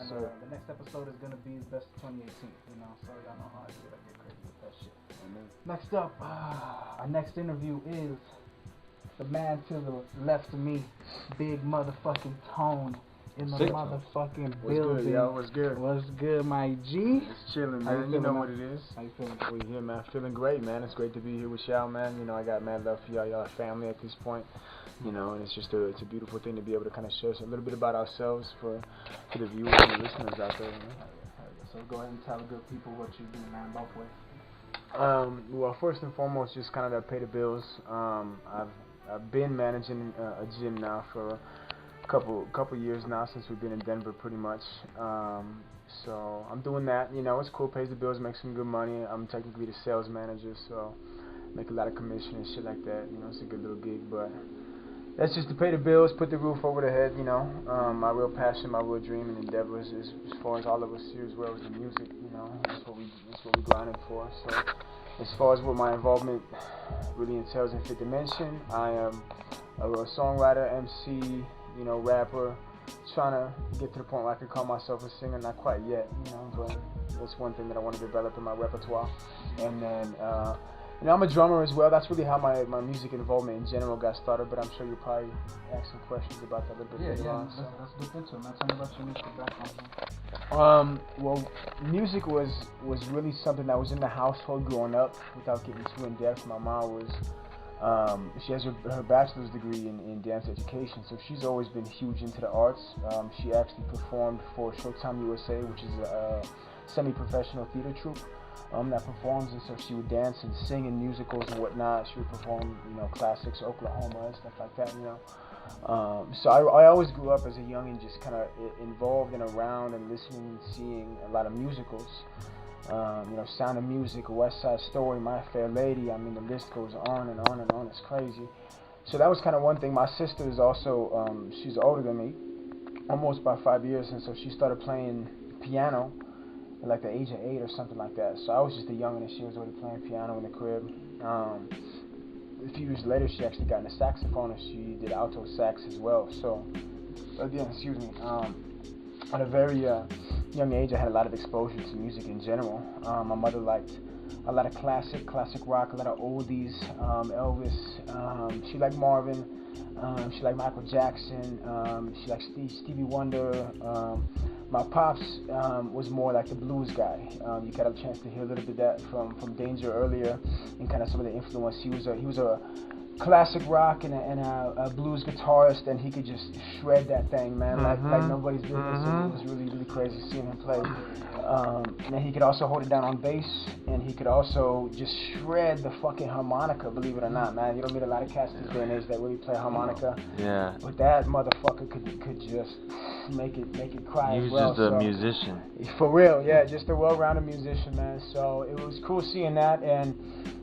sir. The next episode is gonna be best of 2018. You know, so y'all know how I do it. I get crazy with that shit. Next up, our next interview is the man to the left of me, Big Motherfucking Tone in the motherfucking building. Good, yo? What's good? What's good, my G? Just chilling, How you man. You feeling, know man? what it is. How you feeling? We here, man. Feeling great, man. It's great to be here with y'all, man. You know, I got mad love for y'all. Y'all are family at this point. You know, and it's just it's a beautiful thing to be able to kind of share a little bit about ourselves for the viewers and the listeners out there. You know? So go ahead and tell the good people what you do, man, both ways. Well, first and foremost, just kind of to pay the bills. I've been managing a gym now for a couple years now, since we've been in Denver, pretty much. So I'm doing that. You know, it's cool, pays the bills, makes some good money. I'm technically the sales manager, so make a lot of commission and shit like that. You know, it's a good little gig, but that's just to pay the bills, put the roof over the head. You know, my real passion, my real dream and endeavor is as far as all of us here, as well as the music. You know, that's what we grinding for. So as far as what my involvement really entails in Fifth Dimension, I am a songwriter, MC, you know, rapper, trying to get to the point where I can call myself a singer. Not quite yet, you know, but that's one thing that I want to develop in my repertoire. And then, you know, I'm a drummer as well. That's really how my music involvement in general got started, but I'm sure you'll probably ask some questions about that a little bit later on. Let's dip into it, man. Tell me about your music background. Well, music was really something that was in the household growing up. Without getting too in depth, my mom was, she has her bachelor's degree in dance education, so she's always been huge into the arts. She actually performed for Showtime USA, which is a semi-professional theater troupe that performs, and so she would dance and sing in musicals and whatnot. She would perform, you know, classics, Oklahoma and stuff like that, you know. So I always grew up as a youngin', just kind of involved and around and listening and seeing a lot of musicals. You know, Sound of Music, West Side Story, My Fair Lady. I mean, the list goes on and on and on. It's crazy. So that was kind of one thing. My sister is also, she's older than me, almost by 5 years, and so she started playing piano at like the age of 8 or something like that. So I was just a youngin', and she was already playing piano in the crib. A few years later, she actually got into saxophone, and she did alto sax as well. So, again, excuse me, at a very young age, I had a lot of exposure to music in general. My mother liked a lot of classic rock, a lot of oldies, Elvis. She liked Marvin. She liked Michael Jackson. She liked Stevie Wonder. My pops was more like the blues guy. You got a chance to hear a little bit of that from Danger earlier, and kind of some of the influence. He was a classic rock and a blues guitarist, and he could just shred that thing, man, like nobody's business. It was really crazy seeing him play. And he could also hold it down on bass, and he could also just shred the fucking harmonica, believe it or not, man. You don't meet a lot of cats this day and age that really play harmonica. Yeah. But that motherfucker could just make it cry as well. He was just a musician. For real, yeah, just a well-rounded musician, man. So it was cool seeing that. And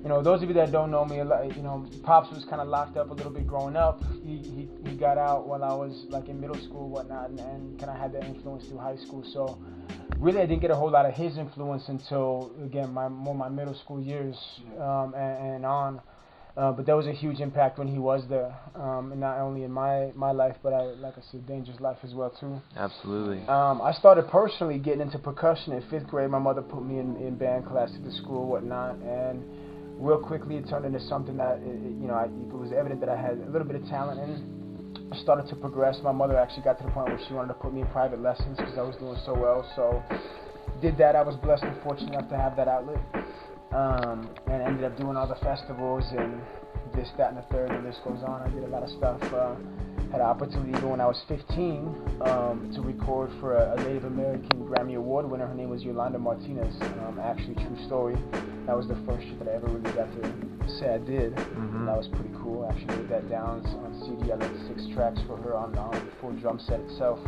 you know, those of you that don't know me, you know, Pops was kind of locked up a little bit growing up. He got out while I was like in middle school, whatnot, and kind of had that influence through high school. So really, I didn't get a whole lot of his influence until, again, my middle school years and on. But that was a huge impact when he was there, and not only in my life, but like I said, Danger's life as well too. Absolutely. I started personally getting into percussion in 5th grade. My mother put me in band class at the school, whatnot, and real quickly it turned into something that it was evident that I had a little bit of talent in. I started to progress. My mother actually got to the point where she wanted to put me in private lessons because I was doing so well. So did that. I was blessed and fortunate enough to have that outlet. And ended up doing all the festivals and this, that, and the third, and the list goes on. I did a lot of stuff. Had an opportunity when I was 15 to record for a Native American Grammy Award winner. Her name was Yolanda Martinez. Actually, true story. That was the first shit that I ever really got to say I did. And that was pretty cool. I actually laid that down on CD. I laid 6 tracks for her on the full drum set itself.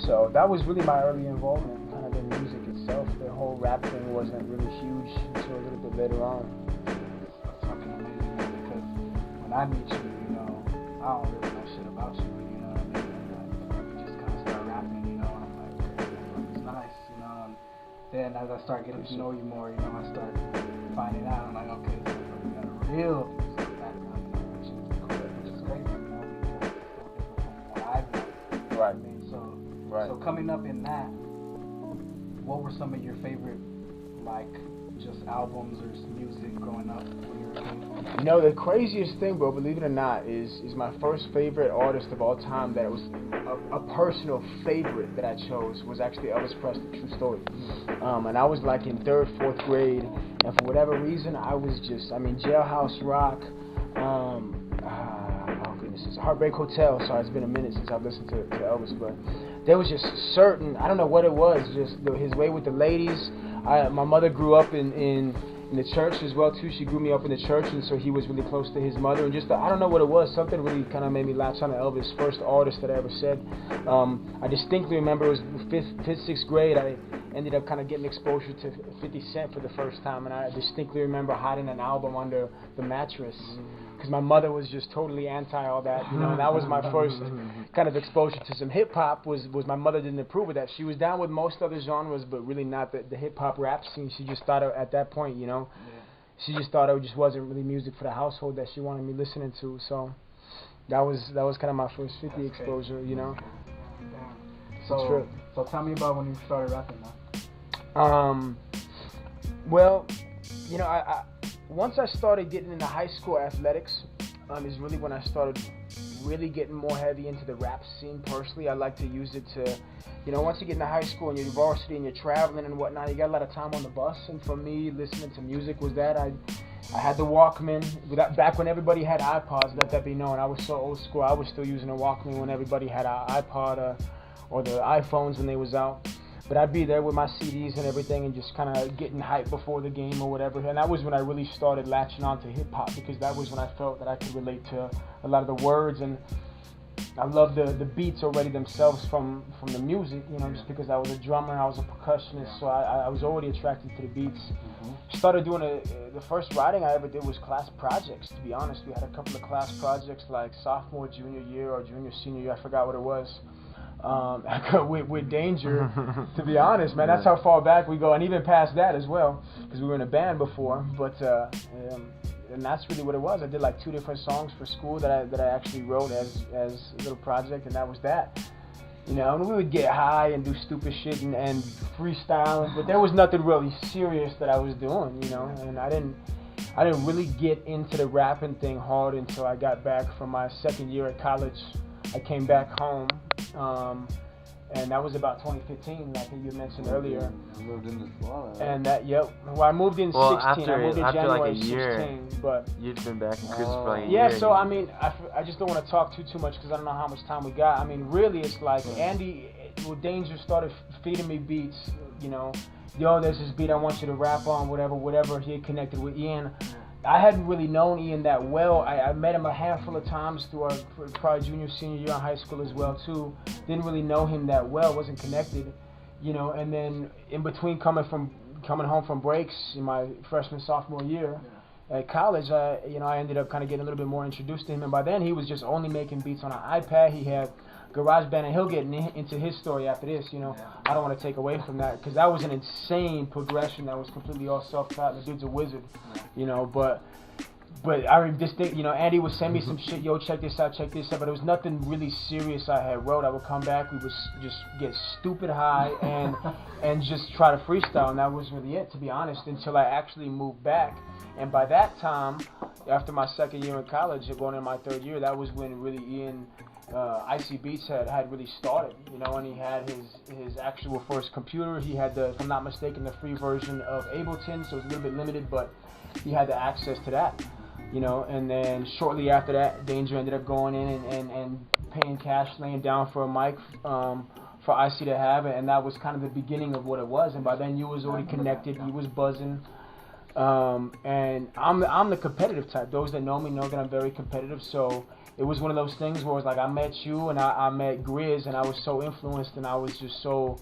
So that was really my early involvement kind of in music itself. The whole rap thing wasn't really huge until a little bit later on. That's fucking amazing, man, because when I meet you, you know, I don't really know shit about you, you know what I mean? And you just kind of start rapping, you know, and I'm like, it's nice, you know. And then as I start getting to know you more, you know, I start finding out, I'm like, okay, so we got a real background, you know, which is crazy, you know, because it's so different from what I've done. Right. I mean, so Right. So coming up in that, what were some of your favorite, like, just albums or music growing up when you were a kid? You know, the craziest thing, bro, believe it or not, is my first favorite artist of all time that was a personal favorite that I chose was actually Elvis Presley, true story. And I was like in 3rd, 4th grade, and for whatever reason, I was just, Jailhouse Rock, oh goodness, it's Heartbreak Hotel. Sorry, it's been a minute since I've listened to Elvis, but there was just certain, I don't know what it was, just his way with the ladies. My mother grew up in the church as well too. She grew me up in the church, and so he was really close to his mother. And just I don't know what it was. Something really kind of made me latch on to Elvis. First artist that I ever said. I distinctly remember it was 5th, 6th grade. I ended up kind of getting exposure to 50 Cent for the first time, and I distinctly remember hiding an album under the mattress because my mother was just totally anti all that, you know. And that was my first kind of exposure to some hip hop. Was my mother didn't approve of that. She was down with most other genres, but really not the hip hop rap scene. She just thought at that point, you know, she just thought it just wasn't really music for the household that she wanted me listening to. So that was kind of my first 50 exposure, you know. So tell me about when you started rapping now. Well, you know, I once I started getting into high school athletics, is really when I started really getting more heavy into the rap scene personally. I like to use it to, you know, once you get into high school and you're varsity and you're traveling and whatnot, you got a lot of time on the bus. And for me, listening to music was that. I had the Walkman. Back when everybody had iPods, let that be known. I was so old school. I was still using a Walkman when everybody had an iPod or the iPhones when they was out. But I'd be there with my CDs and everything and just kind of getting hyped before the game or whatever. And that was when I really started latching on to hip-hop, because that was when I felt that I could relate to a lot of the words. And I loved the beats already themselves from the music, you know, just because I was a drummer, I was a percussionist, so I was already attracted to the beats. Started doing the first writing I ever did was class projects, to be honest. We had a couple of class projects like sophomore, junior year, or junior, senior year, I forgot what it was. With Danger, to be honest, man, that's how far back we go, and even past that as well, because we were in a band before. But and that's really what it was. I did like 2 different songs for school that I actually wrote as a little project, and that was that. You know, and we would get high and do stupid shit and freestyle, but there was nothing really serious that I was doing, you know. And I didn't really get into the rapping thing hard until I got back from my 2nd year at college. I came back home, and that was about 2015, like you mentioned earlier. You moved into Florida. Right? And that, well, I moved in 16. I moved in January like a year, 16, but you'd been back in Cruise for like a year. Yeah, so I mean, I just don't want to talk too much because I don't know how much time we got. I mean, really, it's like Andy with Danger started feeding me beats. You know, yo, there's this beat I want you to rap on, whatever. He had connected with Ian. I hadn't really known Ian that well. I met him a handful of times through our probably junior, senior year in high school as well too. Didn't really know him that well, wasn't connected, you know. And then in between coming home from breaks in my freshman, sophomore year at college, I ended up kind of getting a little bit more introduced to him. And by then he was just only making beats on an iPad. He had GarageBand, and he'll get into his story after this, you know. I don't want to take away from that, because that was an insane progression that was completely all self-taught. The dude's a wizard, you know. But I just think, you know, Andy would send me some shit, yo, check this out, but it was nothing really serious I had wrote. I would come back, we would just get stupid high and just try to freestyle, and that was really it, to be honest, until I actually moved back. And by that time, after my 2nd year in college, going into my 3rd year, that was when really Ian, Icy Beats had really started, you know, and he had his actual first computer. He had if I'm not mistaken, the free version of Ableton, so it was a little bit limited, but he had the access to that, you know. And then shortly after that, Danger ended up going in and paying cash, laying down for a mic for Icy to have, and that was kind of the beginning of what it was. And by then, you was already connected, you was buzzing. And I'm the competitive type. Those that know me know that I'm very competitive, so it was one of those things where it's like I met you and I met Grizz, and I was so influenced, and I was just so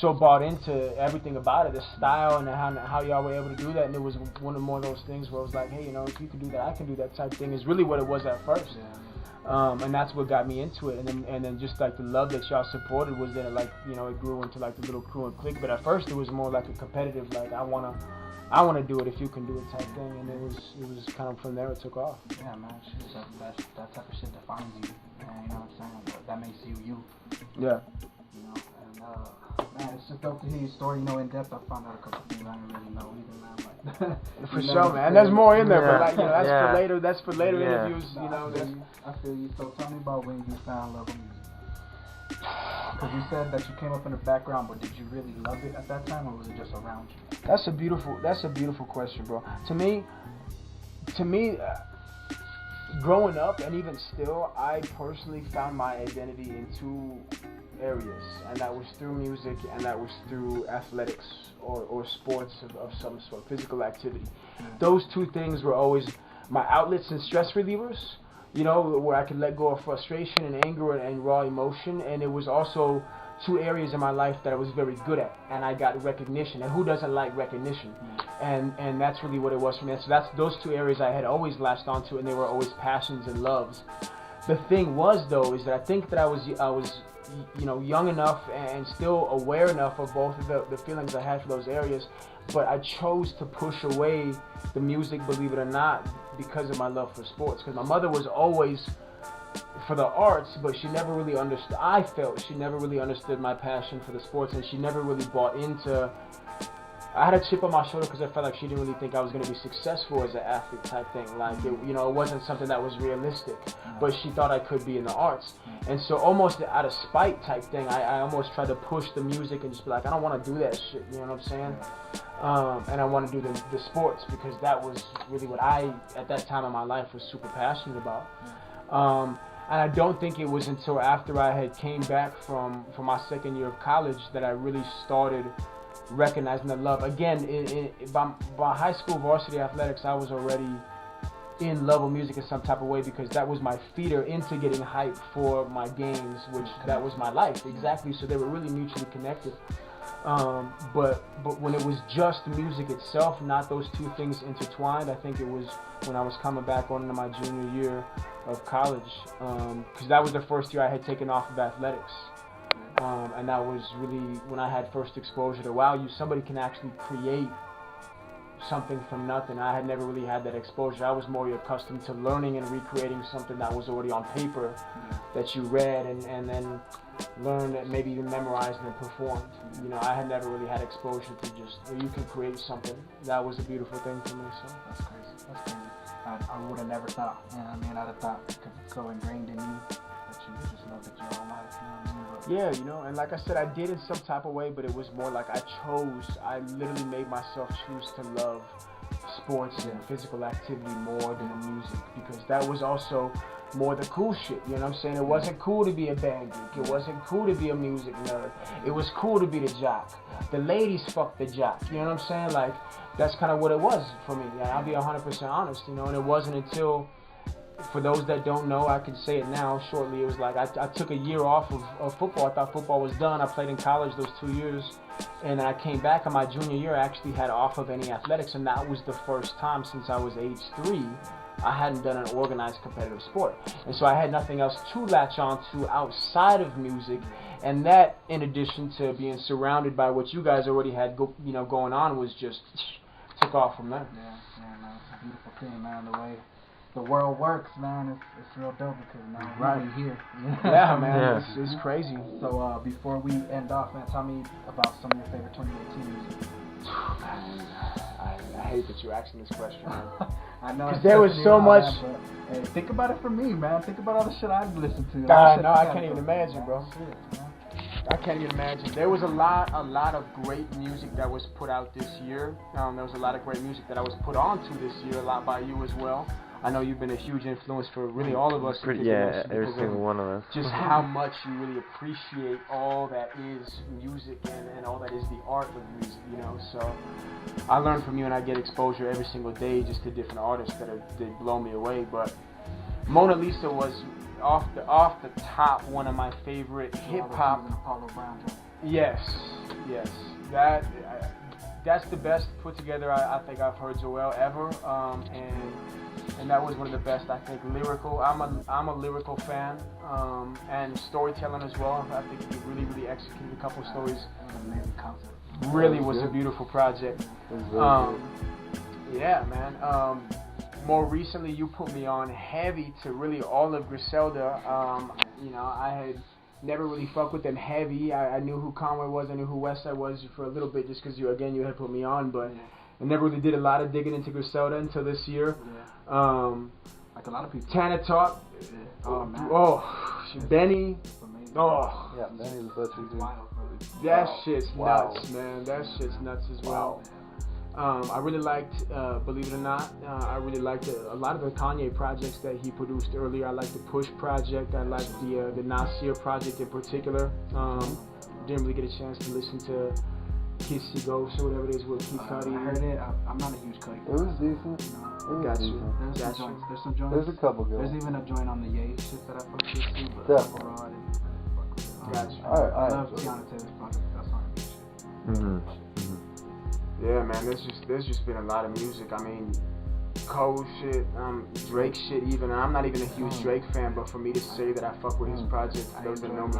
bought into everything about it, the style and how y'all were able to do that. And it was one of more of those things where it was like, hey, you know, if you can do that, I can do that type thing, is really what it was at first. And that's what got me into it. And then just like the love that y'all supported was then, like, you know, it grew into like the little crew and clique. But at first it was more like a competitive, like I wanna do it if you can do it type thing, and it was kind of from there it took off. Yeah, man, that type of shit defines you, man, you know what I'm saying? That makes you. Yeah. You know, just dope to hear your story, you know, in depth. I found out a couple things I didn't really know either, man. Like, For sure, man. And there's more in there, but like, you know, that's Yeah. for later. That's for later Yeah. interviews. You know, I feel you. So tell me about when you found love of music. Because you said that you came up in the background, but did you really love it at that time, or was it just around you? That's a beautiful question, bro. To me, growing up and even still, I personally found my identity in two areas, and that was through music, and that was through athletics or sports of some sort, physical activity. Those two things were always my outlets and stress relievers, you know, where I could let go of frustration and anger and raw emotion, and it was also two areas in my life that I was very good at, and I got recognition, and who doesn't like recognition? And that's really what it was for me. So that's those two areas I had always latched onto, and they were always passions and loves. The thing was, though, is that I think that I was you know, young enough and still aware enough of both of the feelings I had for those areas, but I chose to push away the music, believe it or not, because of my love for sports. Because my mother was always for the arts, but she never really understood. I felt she never really understood my passion for the sports, and she never really bought into. I had a chip on my shoulder because I felt like she didn't really think I was going to be successful as an athlete type thing. Like, it, you know, it wasn't something that was realistic, but she thought I could be in the arts. And so almost out of spite type thing, I almost tried to push the music and just be like, I don't want to do that shit, you know what I'm saying? And I want to do the sports because that was really what I, at that time in my life, was super passionate about. And I don't think it was until after I had came back from my second year of college that I really started recognizing the love. Again, by high school varsity athletics, I was already in love with music in some type of way because that was my feeder into getting hype for my games, which that was my life, exactly. So they were really mutually connected. But when it was just music itself, not those two things intertwined, I think it was when I was coming back on into my junior year of college, because that was the first year I had taken off of athletics. And that was really when I had first exposure to, wow, somebody can actually create something from nothing. I had never really had that exposure. I was more accustomed to learning and recreating something that was already on paper that you read and then learned, maybe even memorized and performed. You know, I had never really had exposure to just where you can create something. That was a beautiful thing for me. So that's crazy. That's crazy. I would have never thought. You know what I mean? I'd have thought because it's so ingrained in you that you just loved it your whole life. You know what I mean? Yeah, you know, and like I said, I did in some type of way, but it was more like I literally made myself choose to love sports and physical activity more than the music, because that was also more the cool shit, you know what I'm saying? It wasn't cool to be a band geek, it wasn't cool to be a music nerd, it was cool to be the jock. The ladies fuck the jock, you know what I'm saying? Like, that's kind of what it was for me, and I'll be 100% honest, you know, and it wasn't until, for those that don't know, I can say it now shortly, it was like I took a year off of football. I thought football was done. I played in college those 2 years, and I came back in my junior year. I actually had off of any athletics, and that was the first time since I was age 3 I hadn't done an organized competitive sport. And so I had nothing else to latch on to outside of music, and that, in addition to being surrounded by what you guys already had going on, was just took off from there. Yeah, man, it's a beautiful thing, man, the way the world works, man. It's real dope because now we're here. Yeah, man, it's crazy. So before we end off, man, tell me about some of your favorite 2018 music. I hate that you're asking this question, man. I know. Because there was so much. That, but, hey, think about it for me, man. Think about all the shit I've listened to. No, I can't even imagine, bro. I can't even imagine. There was a lot of great music that was put out this year. There was a lot of great music that I was put on to this year, a lot by you as well. I know you've been a huge influence for really all of us. Yeah, every single one of us. Just how much you really appreciate all that is music and all that is the art of music, you know. So I learn from you, and I get exposure every single day just to different artists that blow me away. But Mona Lisa was off the top one of my favorite hip hop. Yes. That's the best put together I think I've heard Joel ever, and that was one of the best, I think, lyrical. I'm a lyrical fan, and storytelling as well. I think he really executed a couple stories. Really was a beautiful project. Yeah, man. More recently, you put me on heavy to really all of Griselda. You know, I had never really fucked with them heavy. I knew who Conway was, I knew who Westside was for a little bit just because you had put me on, but I never really did a lot of digging into Griselda until this year. Like a lot of people. Tana Talk. Oh, man. Benny. Amazing. Oh. Yeah, Benny's a butcher, dude. Wild, bro. That shit's nuts, man. That shit's nuts as well. Wow. I really liked, believe it or not, I really liked a lot of the Kanye projects that he produced earlier. I liked the Push project. I liked the Nasir project in particular. Didn't really get a chance to listen to Kissy Ghost or whatever it is with Kid Cudi. I heard it. I'm not a huge Cudi. It was decent. Got you. There's some joints. There's some joints. There's a couple good There's ones. even a joint on the Ye shit that I fucked with too, but Definitely. overall I didn't fuck with it. Got you. I love Tiana Taylor's project. That's on me shit. Yeah, man. There's just been a lot of music. I mean, Cole shit, Drake shit. Even I'm not even a huge Drake fan, but for me to say that I fuck with his project, for those that know me.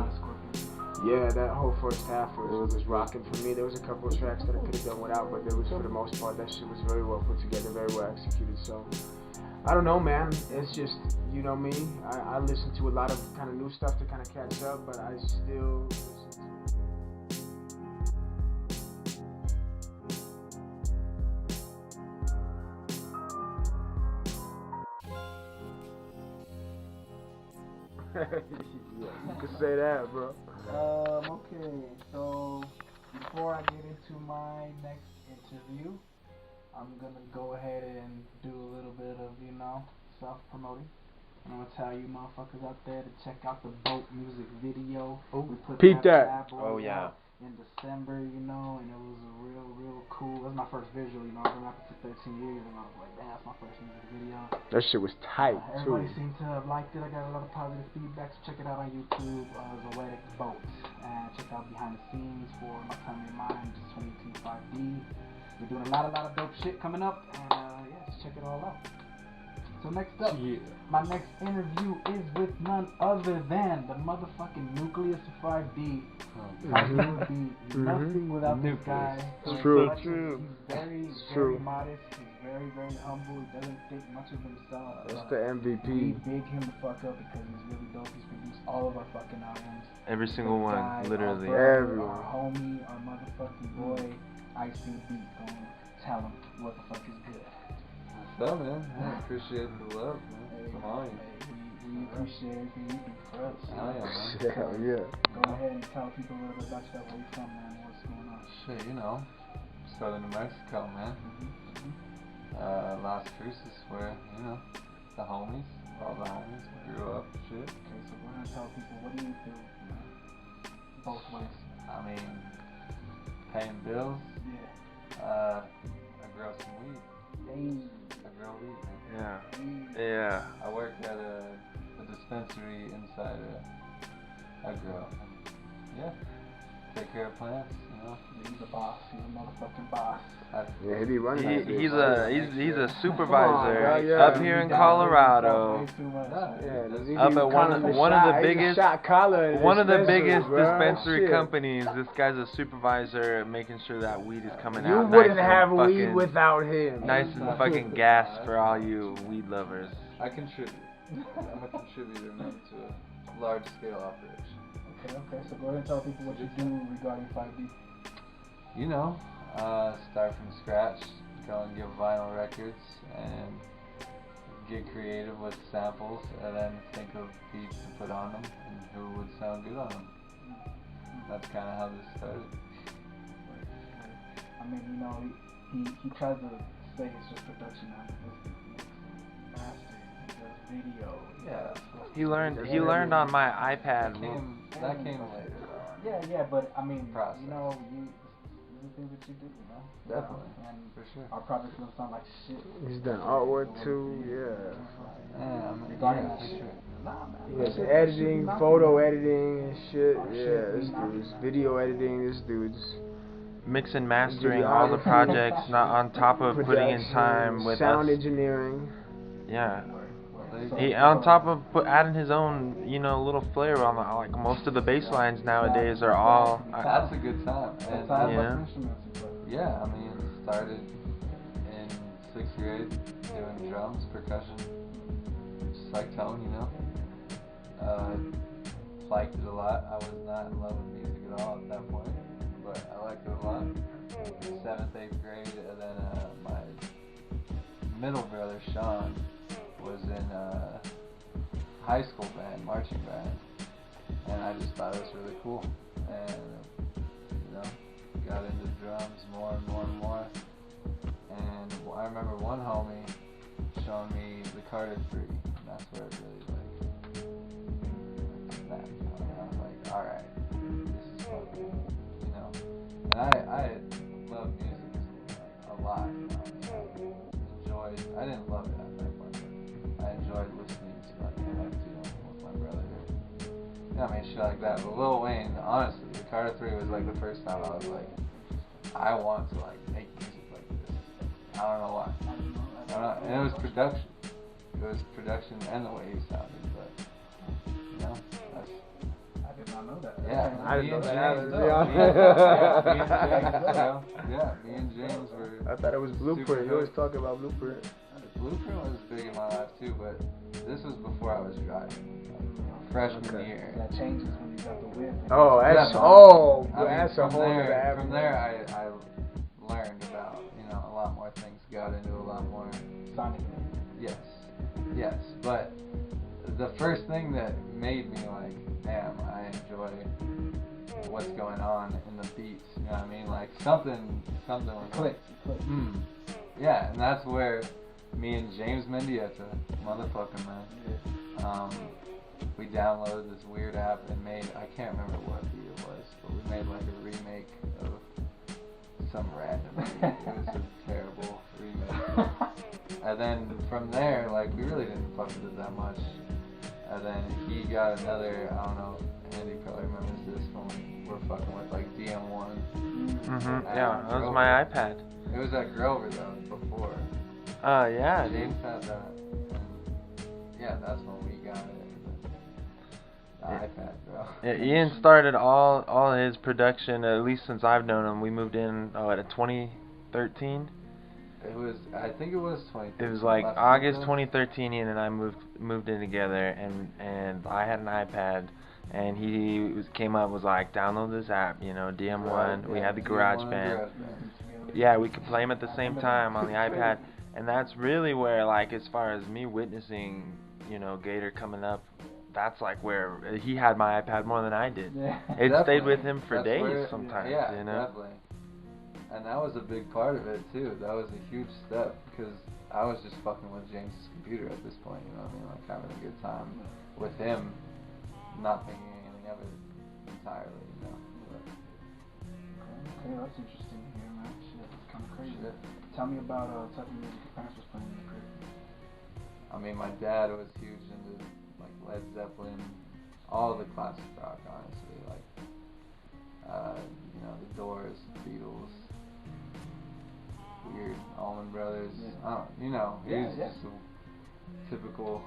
Yeah, that whole first half was rocking for me. There was a couple of tracks that I could have done without, but there was, for the most part, that shit was very well put together, very well executed. So, I don't know, man. It's just, you know me. I listen to a lot of kind of new stuff to kind of catch up, but I still listen to. Yeah, you can say that, bro. Okay, so before I get into my next interview, I'm gonna go ahead and do a little bit of, self-promoting. I'm gonna tell you motherfuckers out there to check out the Boat music video. We put peep that. bad boy Oh, yeah. out in December, and it was a real cool. It was my first visual, I've been rapping for 13 years, and I was like, damn, that's my first music video. That shit was tight, too. Everybody seemed to have liked it. I got a lot of positive feedback, so check it out on YouTube, Zoetic Boat. And check out behind the scenes for My Time in Mind, 2025D. We're doing a lot of dope shit coming up, and just check it all out. So next up, my next interview is with none other than the motherfucking Nucleus of 5D. I would be nothing without this guy. It's true. He's very modest. He's very humble. He doesn't think much of himself. That's the We MVP. big him the fuck up because he's really dope. He's produced all of our fucking albums. Every single This one, guy, literally. Our brother, Everyone. our homie, our motherfucking boy, Ice Beat. Gonna tell him what the fuck is good. What's up, man? I appreciate the love, man. From all you. We appreciate everything you do for us. Hell yeah, man. Hell yeah. Go ahead and tell people a little bit about yourself, where you from, man, what's going on. Shit, Southern New Mexico, man. Las Cruces, where, the homies, all the homies, we grew up, shit. Okay, so we're gonna tell people, what do you do, man? Both ways. I mean, paying bills, Yeah. I grow some weed. Hey. I grow weed, man. Yeah. I work at a dispensary inside a grow. And, take care of plants, He's a boss. He's a motherfucking boss. Yeah, he be running that bitch. He's a supervisor bro, up here in Colorado. Yeah, Up at one of the biggest dispensary Shit. companies. This guy's a supervisor, making sure that weed is coming You out. wouldn't nice have and weed fucking, without him. nice and fucking gas for all you weed lovers. I contribute. I'm a contributor, man, to a large scale operation. Okay, so go ahead and tell people what you do regarding 5D. Start from scratch, go and get vinyl records, and get creative with samples, and then think of beats to put on them, and who would sound good on them. That's kind of how this started. I mean, he tries to say it's just production now. It's mastering, he does video. Yeah. He learned on my iPad. That came later. Yeah, but I mean, Process. these are the things that you do, Definitely. And For sure. our projects don't sound like shit. He's done artwork too, Regarding for sure. Nah, man. He has editing, photo editing and shit. Yeah, this dude's video editing. This dude's Mix and mastering all the projects, not on top of putting in time with sound us. engineering. Yeah. He on top of adding his own, little flair on the, like most of the bass lines nowadays are all. That's a good time. And, Yeah. I mean, started in 6th grade doing drums, percussion, just like tone, liked it a lot. I was not in love with music at all at that point, but I liked it a lot. 7th, 8th grade, and then my middle brother Sean was in high school band, marching band, and I just thought it was really cool, and you know, got into drums more and more and more. And I remember one homie showing me the Carter 3, and that's where it really snapped. And I was like, all right, this is fucking, you know. And I love music a lot. You know? I didn't love it at that point, but I enjoyed listening to like MF2 with my brother. You know, I mean, shit like that. But Lil Wayne, honestly, the Carter 3 was like the first time I was like, I want to like make music like this. I don't know why. I don't know. And it was production. It was production and the way he sounded. But you know, that's. I did not know that. Yeah, I didn't know that either, me and James were. I thought it was Blueprint. You always talk about Blueprint. Blueprint was big in my life too, but this was before I was driving. Freshman year. That changes when you got the whip. Oh, that's Yeah, that's a whole other avenue. From there, I learned about a lot more things. Got into a lot more. Sonically. Yes, but the first thing that made me like, damn, I enjoy what's going on in the beats. You know what I mean? Like something was Click. Yeah, and that's where me and James Mendieta, motherfucking man, we downloaded this weird app and made, I can't remember what beat it was, but we made like a remake of some random beat. It was a terrible remake. And then from there, like, we really didn't fuck with it that much. And then he got another, I don't know, Andy probably remembers this when we were fucking with like DM1. Yeah, that was my iPad. It was at Grover though, before. Yeah, James had that. And yeah, that's when we got it. The iPad, bro. Yeah, Ian started all his production, at least since I've known him. We moved in at 2013. It was, I think it was 2013. It was like August 2013. Ian and I moved in together, and I had an iPad, and he came up was like, download this app, DM1. Right, we yeah, had the DM1 GarageBand. Yeah, we could play them at the same time on the iPad, and that's really where, like, as far as me witnessing, Gator coming up, that's like where he had my iPad more than I did. Yeah. It Definitely. stayed with him for That's days where, sometimes. Yeah, definitely. And that was a big part of it too. That was a huge step because I was just fucking with James's computer at this point. You know what I mean? Like having a good time with him, not thinking anything of it entirely. But. Okay, that's interesting to hear, man. Shit, it's kind of crazy. Tell me about type of music your parents was playing in the crib. I mean, my dad was huge into like Led Zeppelin, all the classic rock, honestly, like the Doors, Beatles, Weird, Allman Brothers. He was just a typical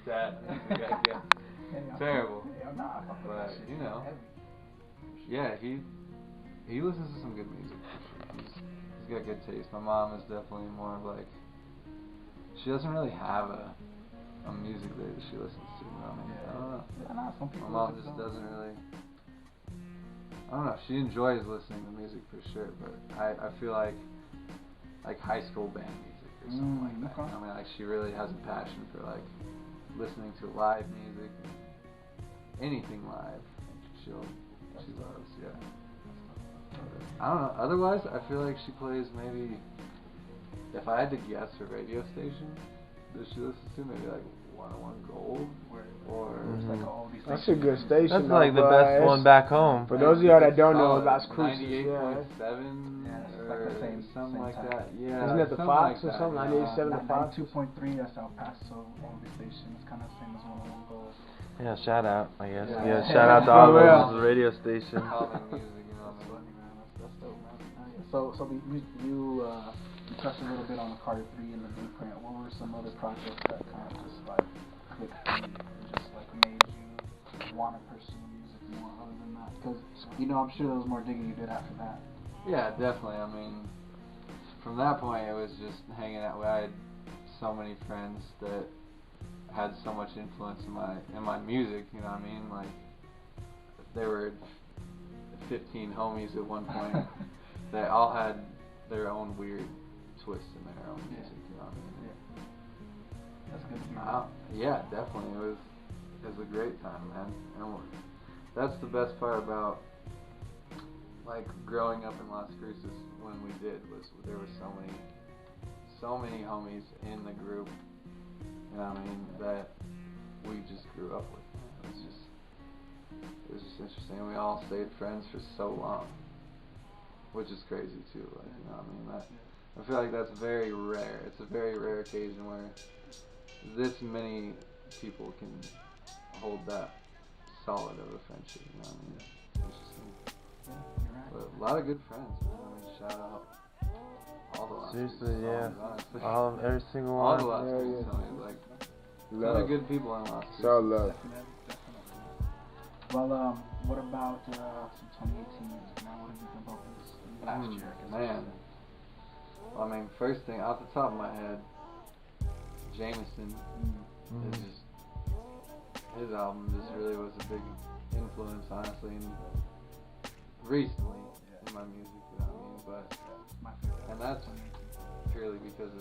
dad music, I guess. Terrible. But yeah, he listens to some good music. He's got good taste. My mom is definitely more of like, she doesn't really have a music that she listens to, you know what I mean? I don't know. My mom just doesn't really, I don't know, she enjoys listening to music for sure, but I feel like high school band music or something like that. Okay. I mean, like she really has a passion for like listening to live music, anything live. She loves, yeah. I don't know, otherwise I feel like she plays maybe, if I had to guess her radio station, does she listen to maybe like 101 Gold or like all these That's a good station. That's like the best one back home. For those of y'all that don't know about Cruises, 98.7 like or the same like time. that. Yeah. Isn't that the Fox or something? 98.7 to Fox? 92.3, that's El Paso, all these stations. It's kind of the same as 101 Gold. Yeah, shout out, I guess. Yeah. Yeah, shout out to all those radio stations. Calming music, you know what I mean? Funny, man. That's dope, man. So you touched a little bit on the Carter 3 and the Blueprint. What were some other projects that kind of just like clicked for you and just like made you want to pursue music more other than that? Because I'm sure there was more digging you did after that. Yeah, definitely. I mean, from that point, it was just hanging out. I had so many friends that had so much influence in my music. You know what I mean? Like there were 15 homies at one point. They all had their own weird twist in their own music. You know what I mean? That's good to Yeah, definitely. It was a great time, man. And that's the best part about like growing up in Las Cruces when we did was there were so many homies in the group. You know what I mean? That we just grew up with. It was just interesting. We all stayed friends for so long, which is crazy too. Like, you know what I mean? I feel like that's very rare. It's a very rare occasion where this many people can hold that solid of a friendship. You know what I mean? Interesting. Yeah, you're right. But a lot of good friends. Man. I mean, shout out all the Las Seriously, Cruces yeah. homies, honestly. All of every single All one. the Las Yeah, Cruces yeah. homies, like a lot Love. of good people in Las Cruces. It's all love. Definitely. Well, what about some 2018 music? Now, what have you been bumping this last year? 'Cause Man. Well, I mean, first thing off the top of my head, Jameson Mhm. is just his album just really was a big influence, honestly, and recently in my music. You know what I mean? But my favorite. and that's 2018. purely because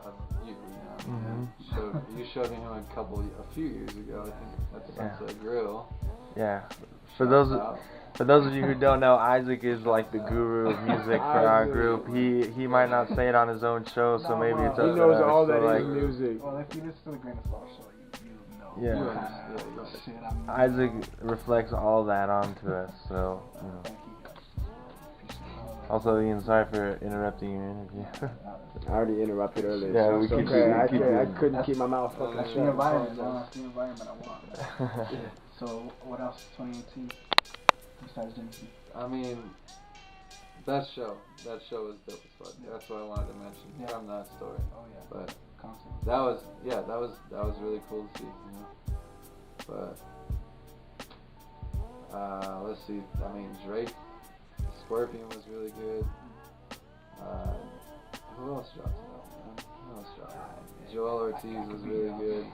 of you. You know what I mean? Mhm. So you showed me him a few years ago. I think at the Yeah. Sunset Grill. Yeah. For those Shouts out. For those of you who don't know, Isaac is like the guru of music for our Isaac. group. He might not say it on his own show, so No, maybe well, it's he up He to knows us. all So, that like, is music. Well, if you listen to the Grain of Salt show, you know. Yeah. what You kind understand, of yeah. shit I'm Isaac reflects all that onto us. So, you know. Thank you guys. Appreciate all that. Also, Ian, sorry for interrupting your interview. I already interrupted earlier. Yeah, so we it's keep okay. it- I, keep can't- I it- couldn't keep my mouth fucking That's the shut. environment, man. That's the environment I want. So, what else? 2018 besides Jameson? I mean, that show was dope as fuck. That's what I wanted to mention Yeah. from that story. Oh yeah, But concert. that was really cool to see, you know. But let's see. I mean, Drake, Scorpion was really good. Who else dropped an album, man? Who else dropped an album? Joel Ortiz was really good.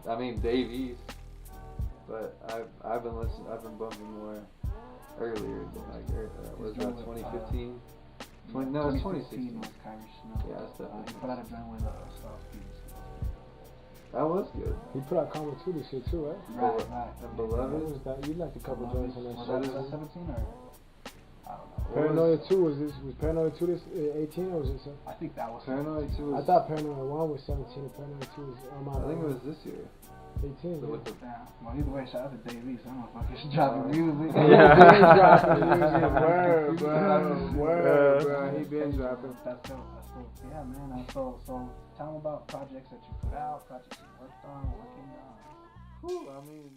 I mean, Dave East. But I've been bumping more earlier than was that 2015? No, it's 2016. was Kyrie Chanel. Yeah, that's definitely. He put out a joint with South Beats. That was good. He put out Karma 2 this year too, right? Right. And What Beloved. was that? You liked a couple joints on that Was shit. that 17 or? I don't know. Paranoia 2 was Paranoia 2 this 18 or was it 17? I think that was Paranoid 2 I was. thought Paranoia 1 was 17 and Paranoia 2 was I think it was this year. 18. So with the Damn. Well, either way, shout out to Dave East. I don't know if I can dropping music. Yeah. dropping music. Word, bro. Word, Yeah. bro. He been dropping. That's dope. That's dope. Yeah, man. So tell them about projects that you put out, projects you worked on, working on. Whew, I mean,